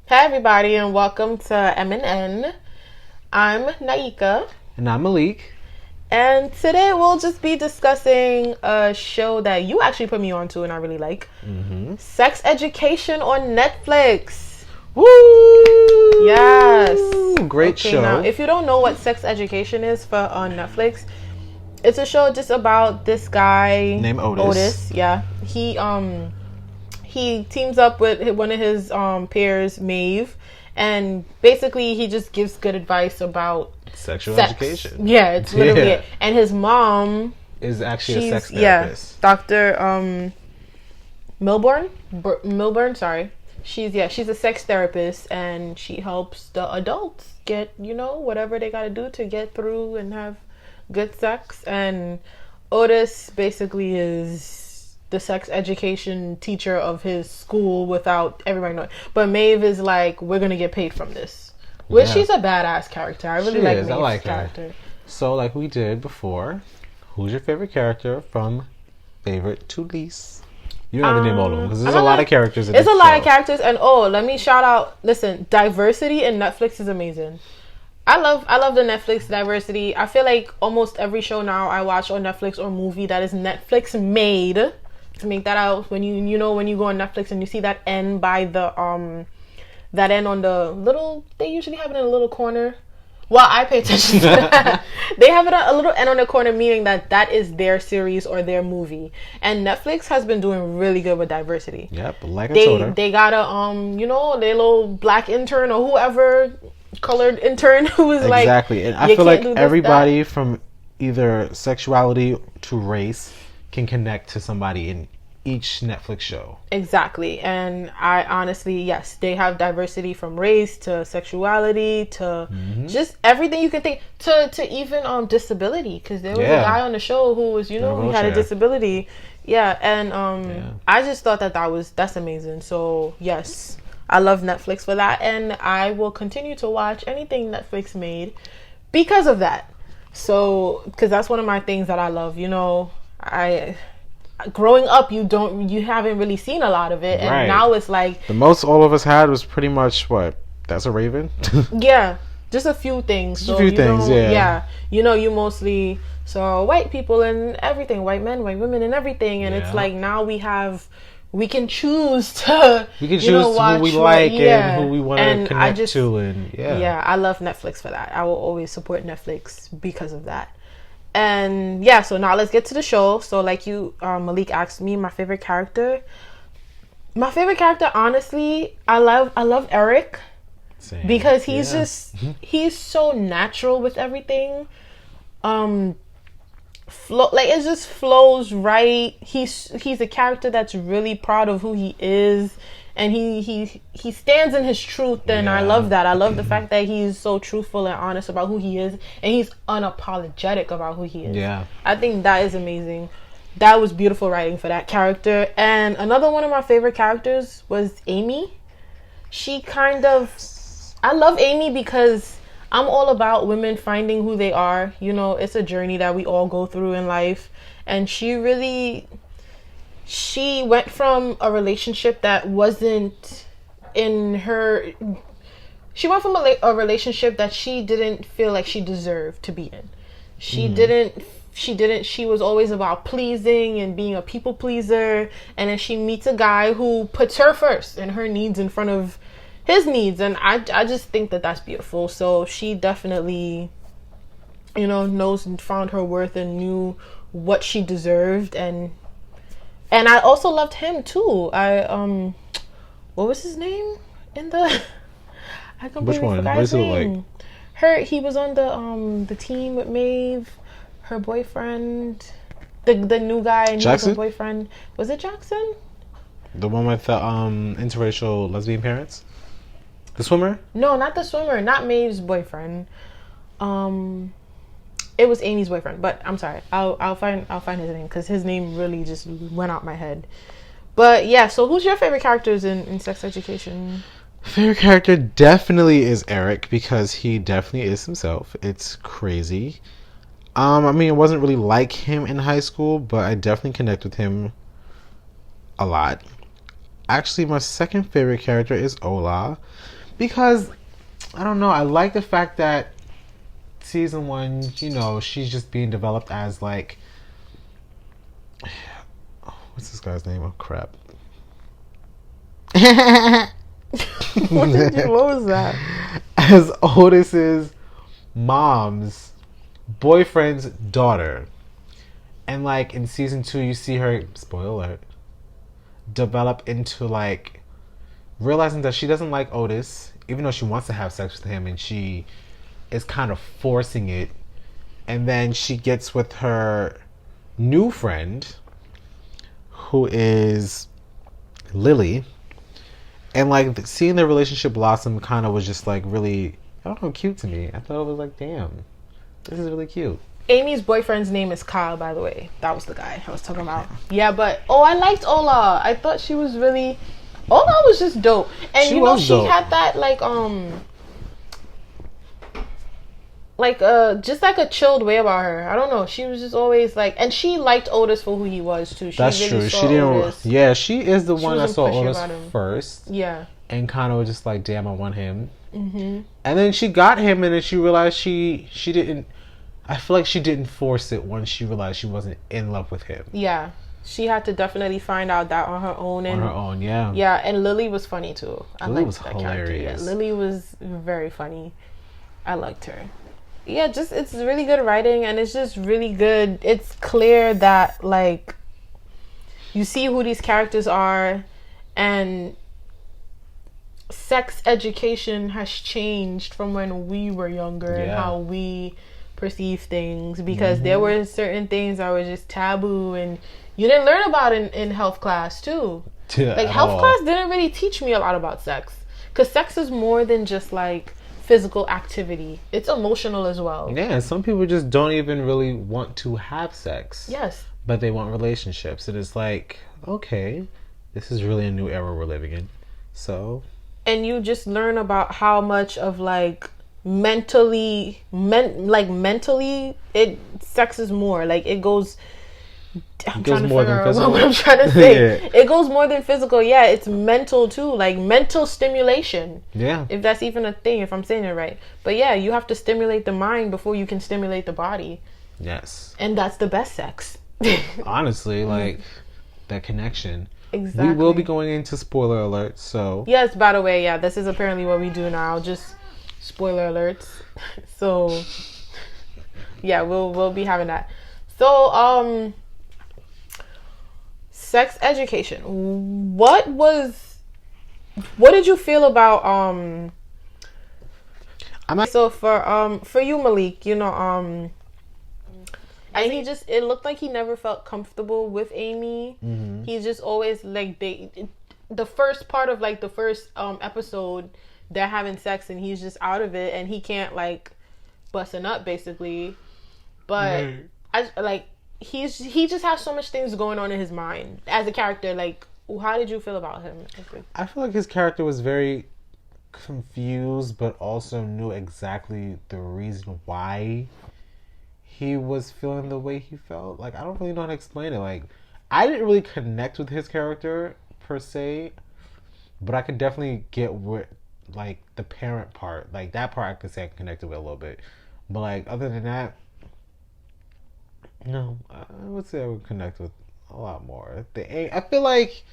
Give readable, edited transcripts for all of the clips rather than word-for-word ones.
Hey everybody, and welcome to M&N. I'm Naika, And I'm Malik. and today we'll just be discussing a show that you actually put me on to and I really like. Sex Education on Netflix. Woo! Yes. Great show. Now, if you don't know what Sex Education is on Netflix, it's a show just about this guy named Otis. Yeah. He teams up with one of his peers, Maeve, and basically he just gives good advice about Sexual sex. education. Yeah, it's literally it. And his mom is actually a sex therapist. Yeah, Dr. Milburn, sorry. She's a sex therapist, and she helps the adults get, whatever they got to do to get through and have good sex. And Otis basically is the sex education teacher of his school without everybody knowing. But Maeve is like, we're gonna get paid from this. Which she's a badass character. I really like Maeve's character. Her. So like we did before, who's your favorite character from favorite to least? You don't have to name all of them because there's a lot of characters in this show. There's a lot of characters, and let me shout out, listen, diversity in Netflix is amazing. I love the Netflix diversity. I feel like almost every show now I watch on Netflix or movie that is Netflix made, to make that out, when you when you go on Netflix and you see that N by the that N on the little, they usually have it in a little corner. Well, I pay attention to that. They have it a little N on the corner, meaning that is their series or their movie. And Netflix has been doing really good with diversity. Yep, like I told her. They got a their little black intern or whoever, colored intern who was exactly. And I feel like everybody from either sexuality to race can connect to somebody in each Netflix show. Exactly. And I honestly, yes, they have diversity from race to sexuality to just everything you can think, to even disability, because there was a guy on the show who was, he had a disability. Yeah. And I just thought that's amazing. So yes, I love Netflix for that, and I will continue to watch anything Netflix made because of that. So, because that's one of my things that I love. Growing up, you haven't really seen a lot of it, and now it's like the most all of us had was pretty much what, That's a Raven. Yeah, just a few things. Just a few things. You mostly saw white people and everything, white men, white women, and everything, and it's like now we can choose to who we like and who we want to connect to, and I love Netflix for that. I will always support Netflix because of that. And so now let's get to the show. So like Malik asked me, my favorite character, honestly, I love Eric. Same. Because he's he's so natural with everything. It just flows right. He's a character that's really proud of who he is, and he stands in his truth, and I love that. I love the fact that he's so truthful and honest about who he is, and he's unapologetic about who he is. Yeah, I think that is amazing. That was beautiful writing for that character. And another one of my favorite characters was Amy. I love Amy because I'm all about women finding who they are. It's a journey that we all go through in life. And she went from a relationship that wasn't in her. She went from a relationship that she didn't feel like she deserved to be in. She was always about pleasing and being a people pleaser. And then she meets a guy who puts her first and her needs in front of his needs, and I just think that that's beautiful. So she definitely knows and found her worth and knew what she deserved, and I also loved him too. What was his name in the I completely Which one? forgot What his does he name. look like? He was on the team with Maeve, her boyfriend, the new guy, and Jackson? Her boyfriend. Was it Jackson? The one with the interracial lesbian parents? The swimmer? No, not the swimmer. Not Maeve's boyfriend. It was Amy's boyfriend. But I'm sorry. I'll find his name, because his name really just went out my head. But yeah. So who's your favorite characters in Sex Education? Favorite character definitely is Eric, because he definitely is himself. It's crazy. It wasn't really like him in high school, but I definitely connect with him a lot. Actually, my second favorite character is Ola, Because I don't know. I like the fact that season one, she's just being developed as like, what's this guy's name? Oh crap. What was that? As Otis's mom's boyfriend's daughter. And like in season 2 you see her, spoiler alert, develop into like realizing that she doesn't like Otis, even though she wants to have sex with him, and she is kind of forcing it. And then she gets with her new friend, who is Lily. And like seeing their relationship blossom kind of was just like really, I don't know, cute to me. I thought it was like, damn, this is really cute. Amy's boyfriend's name is Kyle, by the way. That was the guy I was talking about. Yeah, but I liked Ola. I thought she was really, Ola was just dope. And she dope. Had that just like a chilled way about her. I don't know. She was just always like, and she liked Otis for who he was too. That's really true. She didn't. Otis. Yeah, she is the one that saw Otis first. Yeah. And kind of was just like, damn, I want him. Mm-hmm. And then she got him, and then she realized she didn't. I feel like she didn't force it once she realized she wasn't in love with him. Yeah. She had to definitely find out that on her own. On her own, yeah. Yeah, and Lily was funny too. Lily was hilarious. Yeah, Lily was very funny. I liked her. Yeah, it's really good writing, and it's just really good. It's clear that like you see who these characters are, and sex education has changed from when we were younger and how we perceive things, because there were certain things that were just taboo and you didn't learn about in health class too. Like health class didn't really teach me a lot about sex, because sex is more than just like physical activity. It's emotional as well. Yeah, some people just don't even really want to have sex. Yes. But they want relationships. And it's like, okay, this is really a new era we're living in. So. And you just learn about how much of like mentally sex is more like it goes. I'm trying to figure out what I'm trying to say. Yeah. It goes more than physical. Yeah, it's mental too, like mental stimulation. Yeah. If that's even a thing, if I'm saying it right. But yeah, you have to stimulate the mind before you can stimulate the body. Yes. And that's the best sex. Honestly, like that connection. Exactly. We will be going into spoiler alerts, so. Yes, by the way, yeah, this is apparently what we do now. Just spoiler alerts. So yeah, we'll be having that. So sex education. What did you feel about so for you, Malik, and it looked like he never felt comfortable with Amy. Mm-hmm. He's just always like the first part of like the first episode, they're having sex and he's just out of it and he can't like bust a nut basically. But he just has so much things going on in his mind as a character. Like, how did you feel about him? I feel like his character was very confused, but also knew exactly the reason why he was feeling the way he felt. Like, I don't really know how to explain it. Like, I didn't really connect with his character per se, but I could definitely get with like the parent part. Like that part I could say I connected with a little bit. But like other than that, no, I would say I would connect with a lot more. I feel like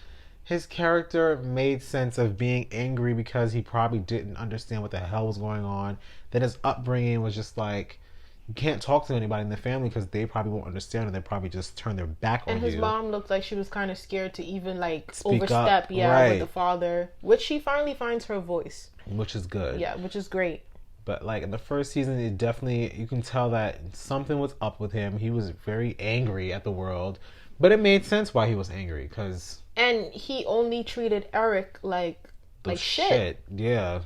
his character made sense of being angry because he probably didn't understand what the hell was going on. Then his upbringing was just like, you can't talk to anybody in the family because they probably won't understand and they probably just turn their back on you. And his mom looked like she was kind of scared to even like overstep, with the father, which she finally finds her voice. Which is good. Yeah, which is great. But like in the first season, it definitely, you can tell that something was up with him. He was very angry at the world, but it made sense why he was angry and he only treated Eric like shit. Yeah.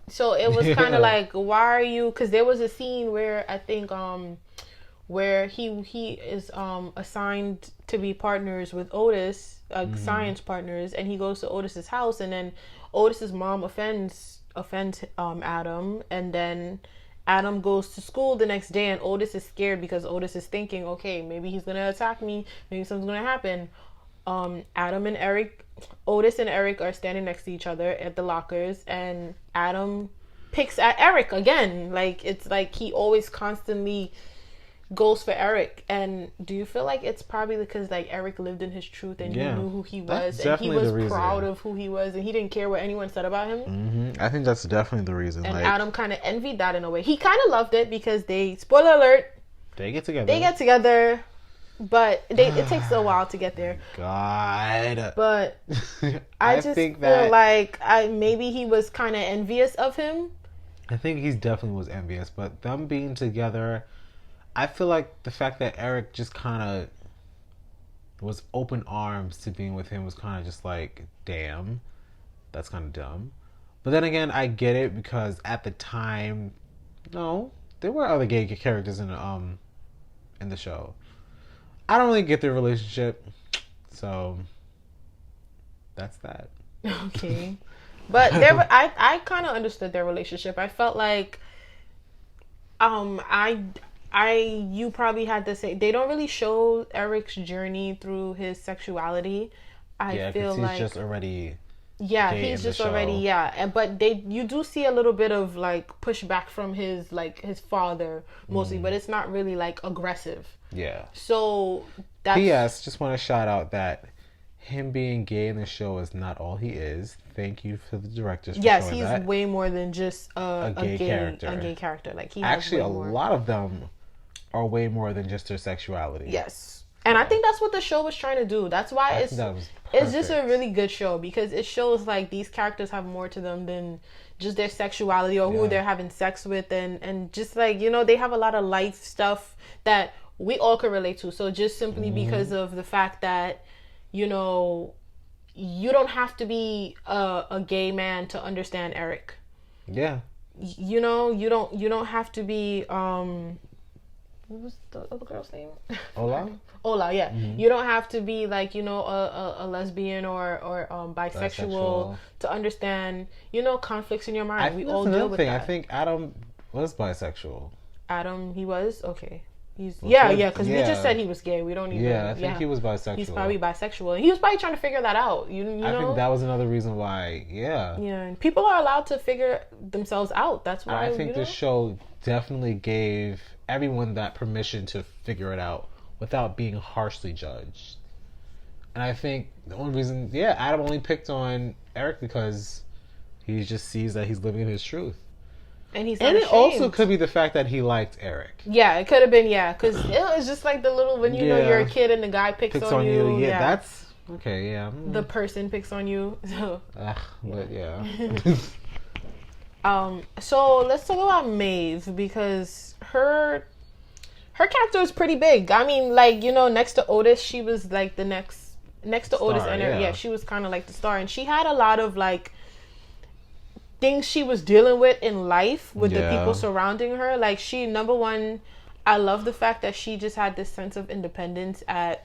So it was kind of like, why are you? Because there was a scene where I think where he is assigned to be partners with Otis, science partners, and he goes to Otis's house, and then Otis's mom offends Adam, and then Adam goes to school the next day, and Otis is scared because Otis is thinking, okay, maybe he's gonna attack me, maybe something's gonna happen. Adam and Eric, Otis and Eric are standing next to each other at the lockers, and Adam picks at Eric again. Like, it's like he always constantly goes for Eric. And do you feel like it's probably because like Eric lived in his truth and he knew who he was, and he was proud of who he was, and he didn't care what anyone said about him? I think that's definitely the reason. And like, Adam kind of envied that in a way. He kind of loved it because they, spoiler alert, they get together. But it takes a while to get there. God. But I just think feel like maybe he was kind of envious of him. I think he definitely was envious, but them being together, I feel like the fact that Eric just kind of was open arms to being with him was kind of just like, damn, that's kind of dumb. But then again, I get it because at the time, no, there were other gay characters in the show. I don't really get their relationship, so that's that. Okay, but I kind of understood their relationship. I felt like, you probably had to say they don't really show Eric's journey through his sexuality. I feel like he's just already. Yeah, he's just already but you do see a little bit of like pushback from his father mostly, but it's not really like aggressive. Yeah. So that's... P.S. Just want to shout out that him being gay in the show is not all he is. Thank you for the directors for showing that. Yes, he's way more than just a gay character. A gay character. Like he actually, a lot of them are way more than just their sexuality. Yes. And I think that's what the show was trying to do. That's why it's just a really good show, because it shows like these characters have more to them than just their sexuality or who they're having sex with, and just like, you know, they have a lot of life stuff that we all could relate to. So just simply because of the fact that, you know, you don't have to be a gay man to understand Eric. Yeah. You know, you don't have to be what was the other girl's name? Ola, yeah. You don't have to be like, you know, a lesbian or bisexual to understand, you know, conflicts in your mind. We all deal with that. I think Adam was bisexual. Adam, he was? Okay. Because we just said he was gay. We don't even... Yeah, I think he was bisexual. He's probably bisexual. And he was probably trying to figure that out. You know? I think that was another reason why, Yeah, and people are allowed to figure themselves out. That's why, I think this show definitely gave everyone that permission to figure it out without being harshly judged. And I think the only reason... Adam only picked on Eric because he just sees that he's living in his truth. And he's not ashamed. It also could be the fact that he liked Eric. Yeah, it could have been, because it was just like the little, when you know you're a kid and the guy picks on you. Yeah, that's, okay, The person picks on you. So, so let's talk about Maeve, because her character is pretty big. I mean, like, you know, next to Otis, she was like the next to star, Otis and she was kind of like the star, and she had a lot of like things she was dealing with in life with the people surrounding her. Like, she, number one, I love the fact that she just had this sense of independence at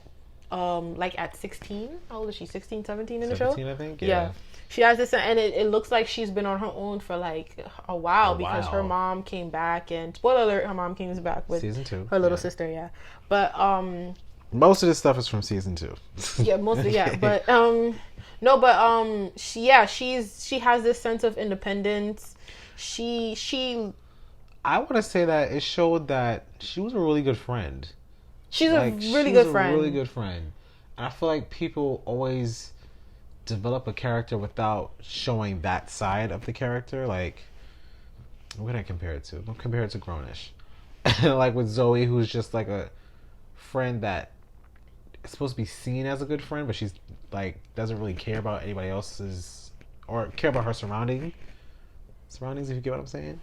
16. How old is she? 16, 17 in the show? 17, I think. Yeah. She has this, and it looks like she's been on her own for like a while, because her mom came back, and spoiler alert, her mom came back with season 2, her little sister. But most of this stuff is from season 2. Mostly, but no, but she has this sense of independence. She I want to say that it showed that she was a really good friend. She's a really good friend. Really good friend. And I feel like people always develop a character without showing that side of the character. Like, what can I compare it to? I'll compare it to Grownish. Like with Zoe, who's just like a friend that is supposed to be seen as a good friend, but she's like doesn't really care about anybody else's, or care about her surroundings, if you get what I'm saying.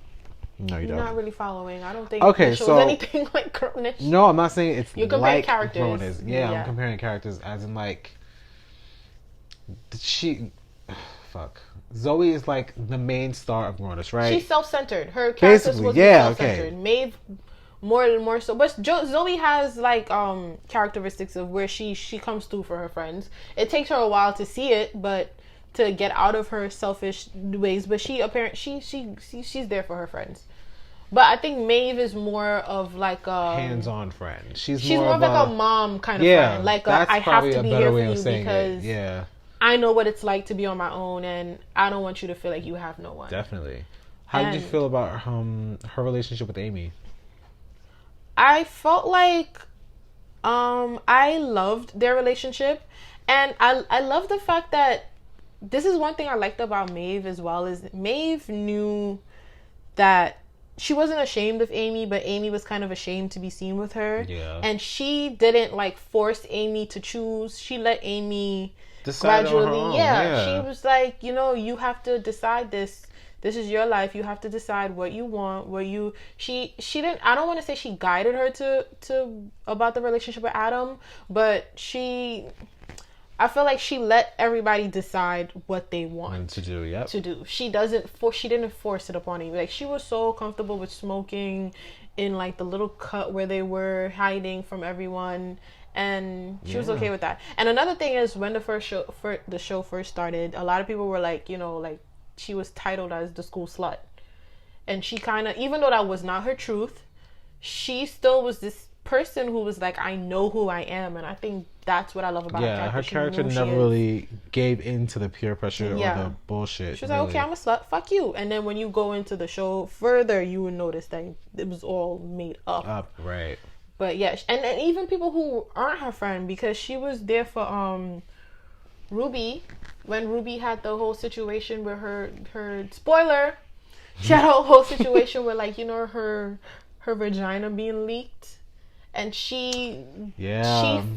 No, you don't. You're not really following. I don't think it shows anything like Grownish. No, I'm not saying it's you're comparing like characters. Grownish. Yeah, I'm comparing characters as in like Zoe is like the main star of Grownish, right? She's self-centered. Her character was self-centered. Maeve more so, but Zoe has like characteristics of where she comes through for her friends. It takes her a while to see it, but to get out of her selfish ways. But she's there for her friends. But I think Maeve is more of like a hands-on friend. She's she's more more of of like a mom kind of friend. Like that's I have probably to a be better here way for of you saying it. because Yeah, I know what it's like to be on my own, and I don't want you to feel like you have no one. definitely. How did you feel about her relationship with Amy? I felt like I loved their relationship, and I love the fact that this is one thing I liked about Maeve as well, is Maeve knew that she wasn't ashamed of Amy, but Amy was kind of ashamed to be seen with her. Yeah. And she didn't like force Amy to choose. She let Amy Decide gradually, on her own. yeah. She was like, you know, you have to decide this. This is your life. You have to decide what you want. What you she didn't. I don't want to say she guided her to about the relationship with Adam, but I feel like she let everybody decide what they want to do. Yep. To do. She didn't force it upon Amy. Like she was so comfortable with smoking in like the little cut where they were hiding from everyone, and she was okay with that. And another thing is, when the show first started, a lot of people were like, you know, like she was titled as the school slut, and she kind of, even though that was not her truth, she still was this person who was like, I know who I am. And I think that's what I love about her character. Her character never really gave in to the peer pressure or the bullshit. She was like, okay, I'm a slut, fuck you. And then when you go into the show further, you would notice that it was all made up. Right. But yeah, and even people who aren't her friend, because she was there for Ruby, when Ruby had the whole situation where her spoiler, she had a whole situation where, like, you know, her vagina being leaked, and she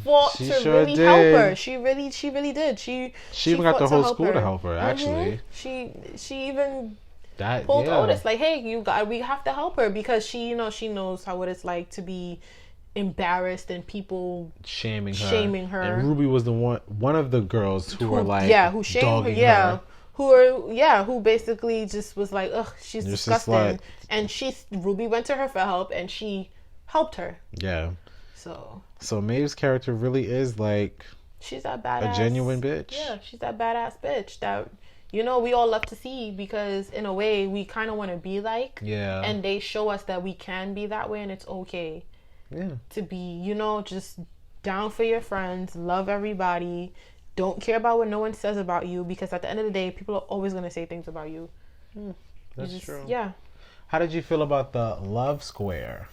fought to really help her. She really did. She even got the whole school to help her. Actually, she even pulled Otis, like, hey, we have to help her, because she knows what it's like to be embarrassed and people shaming her. And Ruby was the one of the girls who were like, who shamed her, who basically just was like, ugh, she's disgusting. And Ruby went to her for help, and she helped her. Yeah. So Maeve's character really is like, she's that badass, a genuine bitch. Yeah, she's that badass bitch that, you know, we all love to see, because in a way we kind of want to be like. Yeah. And they show us that we can be that way, and it's okay. Yeah. To be, you know, just down for your friends, love everybody, don't care about what no one says about you, because at the end of the day, people are always going to say things about you. That's true. Yeah. How did you feel about the love square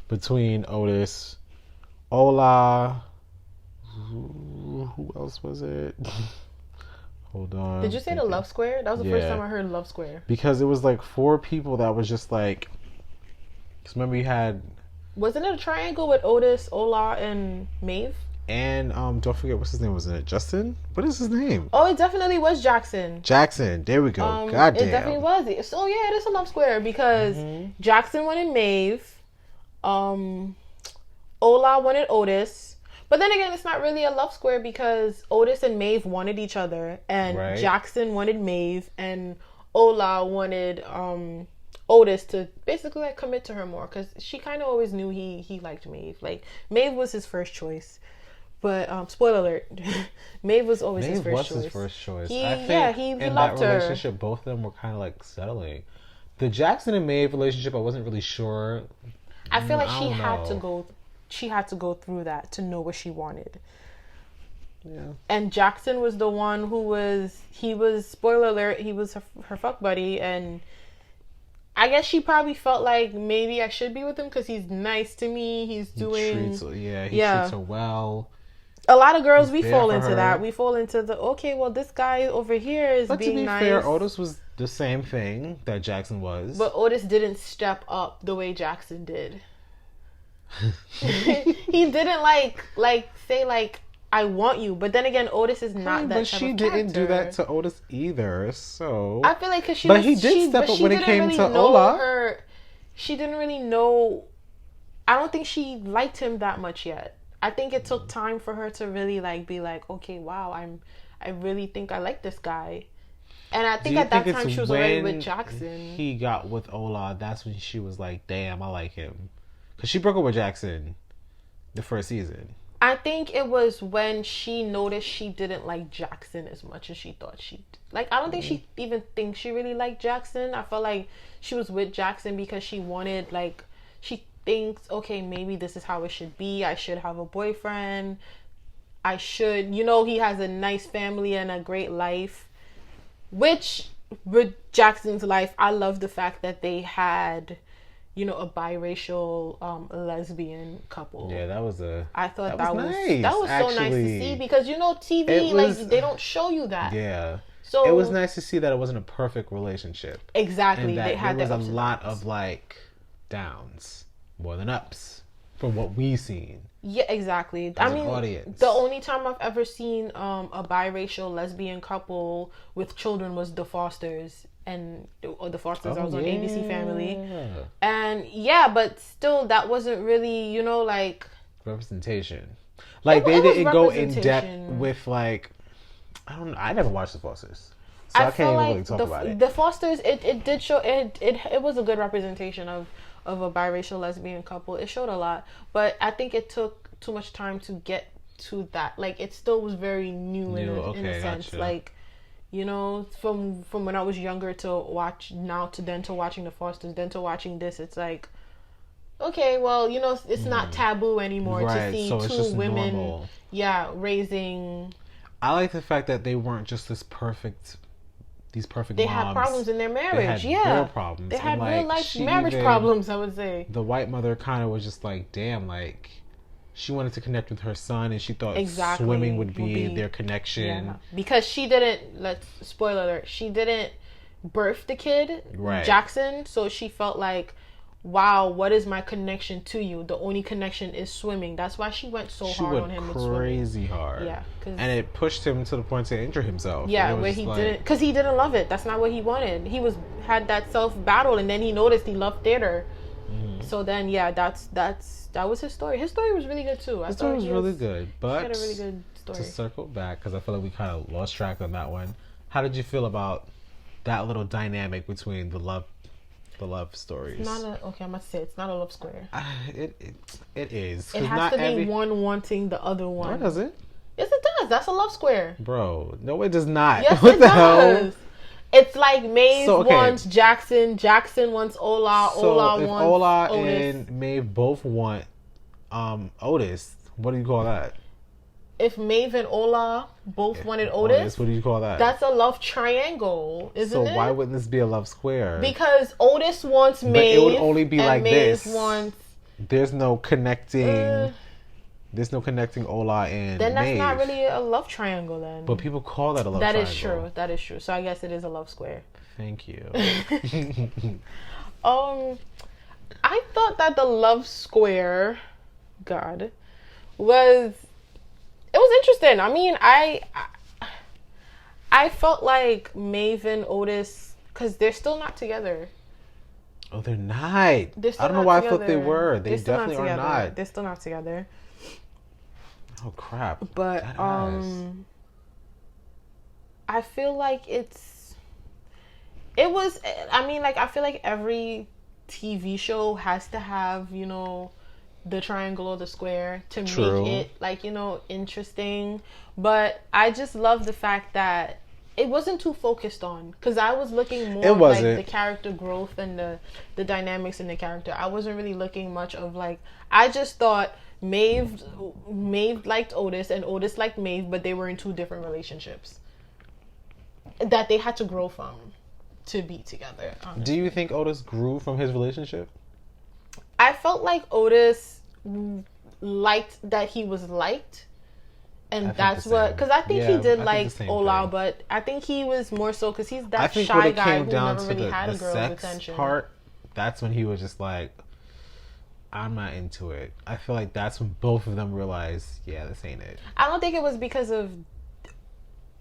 between Otis, Ola, who else was it? Hold on. Did you say the love square? That was the first time I heard love square. Because it was like 4 people that was just like, because remember you had, wasn't it a triangle with Otis, Ola, and Maeve? And don't forget, what's his name? Was it Justin? What is his name? Oh, it definitely was Jackson. There we go. Goddamn. It definitely was. So yeah, it is a love square, because Jackson wanted Maeve, Ola wanted Otis. But then again, it's not really a love square, because Otis and Maeve wanted each other, and Jackson wanted Maeve, and Ola wanted Otis to basically like commit to her more, because she kind of always knew he liked Maeve. Like, Maeve was his first choice. But spoiler alert, Maeve was always his first choice. I think he in loved that her. relationship, both of them were kind of like settling. The Jackson and Maeve relationship, I wasn't really sure. I feel like she had to go through that to know what she wanted. Yeah. And Jackson was the one who was spoiler alert, he was her fuck buddy, and I guess she probably felt like maybe I should be with him because he's nice to me. He treats her well. A lot of girls, we fall into that. We fall into the, okay, well, this guy over here is being nice. But to be fair, Otis was the same thing that Jackson was. But Otis didn't step up the way Jackson did. He didn't say like, I want you. But then again, Otis is not that type of character. But she didn't do that to Otis either, so. I feel like because he did step up when it came to Ola. She didn't really know. I don't think she liked him that much yet. I think it took time for her to really like be like, okay, wow, I really think I like this guy. And I think at that time she was already with Jackson. He got with Ola. That's when she was like, damn, I like him. Because she broke up with Jackson the first season. I think it was when she noticed she didn't like Jackson as much as she thought she like. I don't think she even thinks she really liked Jackson. I felt like she was with Jackson because she wanted, like, she thinks, okay, maybe this is how it should be. I should have a boyfriend. I should, he has a nice family and a great life. Which, with Jackson's life, I love the fact that they had, a biracial lesbian couple. Yeah, that was I thought that was nice, that was so nice to see, because TV they don't show you that. Yeah. So it was nice to see that it wasn't a perfect relationship. Exactly. And that they had there was a lot of like downs more than ups from what we've seen. Yeah, exactly. As an audience. The only time I've ever seen a biracial lesbian couple with children was the Fosters. And the Fosters, I was on ABC Family. And but still, that wasn't really, like... representation. Like, they didn't go in depth with, like... I don't know. I never watched the Fosters. So I can't even really talk about it. The Fosters, it did show... It was a good representation of a biracial lesbian couple. It showed a lot. But I think it took too much time to get to that. Like, it still was very new in a sense. Gotcha. Like... from when I was younger to watch now to watching the Fosters, then to watching this, it's like, okay, well, it's not taboo anymore to see two women, normal. Raising. I like the fact that they weren't just these perfect They moms. had problems in their marriage. They had real problems. They had real life marriage problems, I would say. The white mother kind of was just like, damn, like. She wanted to connect with her son, and she thought swimming would be their connection. Yeah. Because she didn't, spoiler alert, she didn't birth the kid, Jackson, so she felt like, wow, what is my connection to you? The only connection is swimming. That's why she went so hard on him with swimming. Crazy hard. Yeah. And it pushed him to the point to injure himself. Yeah, where he didn't, because he didn't love it. That's not what he wanted. He had that self-battle, and then he noticed he loved theater. Mm-hmm. So then, that was his story. His story was really good too. His story was really good, but he had a really good story. To circle back, because I feel like we kind of lost track on that one. How did you feel about that little dynamic between the love stories? I must say it's not a love square. It is. It has to be one wanting the other one. No, it doesn't. Yes, it does. That's a love square. Bro, no, it does not. Yes, what it the does. hell? It's like Maeve wants Jackson. Jackson wants Ola. Ola wants Ola Otis. And Maeve both want Otis. What do you call that? If Maeve and Ola both wanted Otis, what do you call that? That's a love triangle, isn't it? So why wouldn't this be a love square? Because Otis wants Maeve. But it would only be like Maeve this. Wants. There's no connecting. There's no connecting Ola and then that's Maeve. not really a love triangle then. But people call that a love triangle. That is true. So I guess it is a love square. Thank you. I thought that the love square, was interesting. I mean, I felt like Maeve and Otis, because they're still not together. Oh, they're not. I don't know why I thought they were. They definitely are not. They're still not together. Oh crap! But I feel like I feel like every TV show has to have, the triangle or the square to make it interesting. But I just love the fact that it wasn't too focused on, because I was looking more like the character growth and the dynamics in the character. I wasn't really looking much of I just thought Maeve liked Otis and Otis liked Maeve, but they were in two different relationships that they had to grow from to be together. Honestly. Do you think Otis grew from his relationship? I felt like Otis liked that he was liked. And that's what, because I think he did like Ola, but I think he was more so because he's that shy guy who never really had a girl's attention. Part, that's when he was just like, I'm not into it. I feel like that's when both of them realized, yeah, this ain't it. I don't think it was because of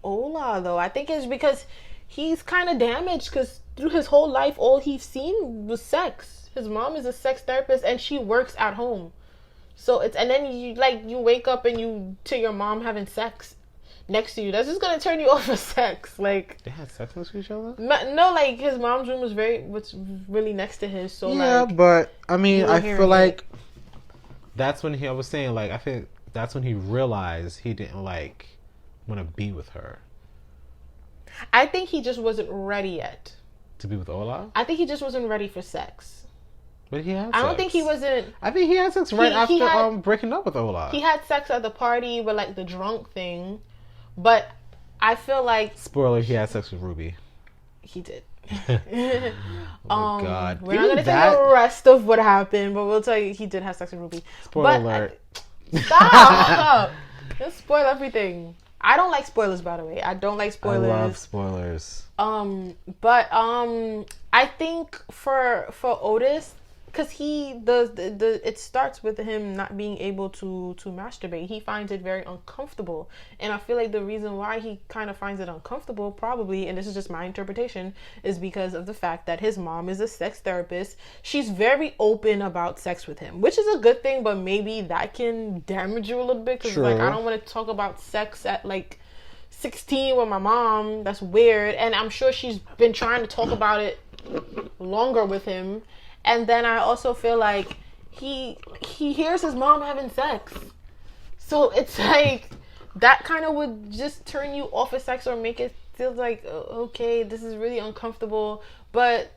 Ola, though. I think it's because he's kind of damaged, because through his whole life, all he's seen was sex. His mom is a sex therapist, and she works at home. So and then you wake up and to your mom having sex next to you. That's just gonna turn you off of sex. They had sex next to each other? No, his mom's room was really next to his. So but I mean, I feel like that's when I was saying, I think that's when he realized he didn't like want to be with her. I think he just wasn't ready yet. To be with Ola? I think he just wasn't ready for sex. But he had sex. I don't think he wasn't. I think he had sex right after breaking up with Ola. He had sex at the party with like the drunk thing. But I feel like... Spoiler, he had sex with Ruby. He did. Oh my God. We're not going to tell the rest of what happened, but we'll tell you he did have sex with Ruby. Spoiler alert. Stop! Just spoil everything. I don't like spoilers, by the way. I don't like spoilers. I love spoilers. But I think for Otis, because it starts with him not being able to masturbate. He finds it very uncomfortable, and I feel like the reason why he kind of finds it uncomfortable, probably, and this is just my interpretation, is because of the fact that his mom is a sex therapist. She's very open about sex with him, which is a good thing, but maybe that can damage you a little bit, because like, I don't want to talk about sex at like 16 with my mom. That's weird. And I'm sure she's been trying to talk about it longer with him. And then I also feel like he hears his mom having sex, so it's like that kind of would just turn you off of sex or make it feel like, okay, this is really uncomfortable. But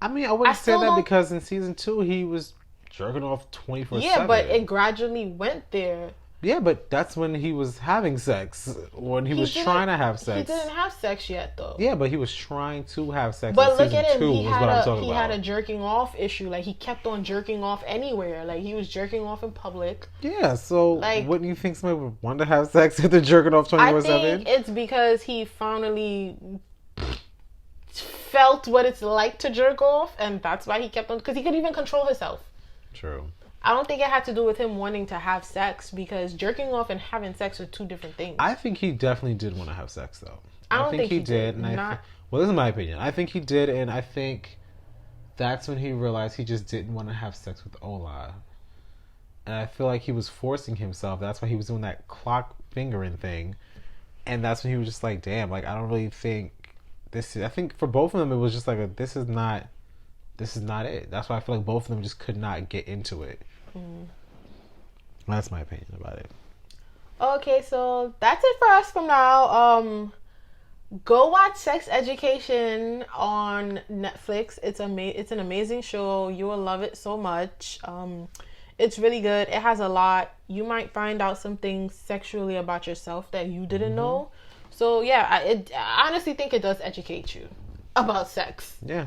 I mean, I wouldn't say that, because in season 2 he was jerking off 24/7. Yeah, but it gradually went there. Yeah, but that's when he was having sex. When he was trying to have sex. He didn't have sex yet, though. Yeah, but he was trying to have sex. But look at him. He had a jerking off issue. Like, he kept on jerking off anywhere. Like, he was jerking off in public. Yeah, so like, wouldn't you think somebody would want to have sex if they're jerking off 24/7? I think it's because he finally felt what it's like to jerk off, and that's why he kept on, because he couldn't even control himself. True. I don't think it had to do with him wanting to have sex, because jerking off and having sex are two different things. I think he definitely did want to have sex, though. I don't think he did. Well, this is my opinion. I think he did, and I think that's when he realized he just didn't want to have sex with Ola. And I feel like he was forcing himself. That's why he was doing that clock fingering thing. And that's when he was just like, damn, like, I don't really think this is... I think for both of them, it was just like, this is not it. That's why I feel like both of them just could not get into it. That's my opinion about it. Okay, so that's it for us from now. Go watch Sex Education on Netflix. It's an amazing show. You will love it so much. It's really good. It has a lot. You might find out some things sexually about yourself that you didn't know. So yeah, I honestly think it does educate you about sex. Yeah.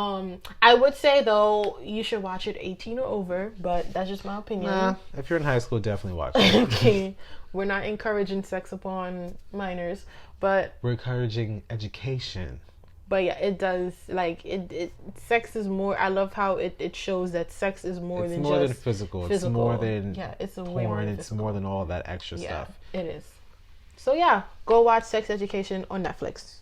I would say, though, you should watch it 18 or over, but that's just my opinion. Nah, if you're in high school, definitely watch it. Okay. We're not encouraging sex upon minors, but... We're encouraging education. But yeah, it does, like, sex is more... I love how it shows that sex is more than just... It's more than physical. It's more than it's porn. Way more it's more than all that extra stuff. It is. So yeah, go watch Sex Education on Netflix.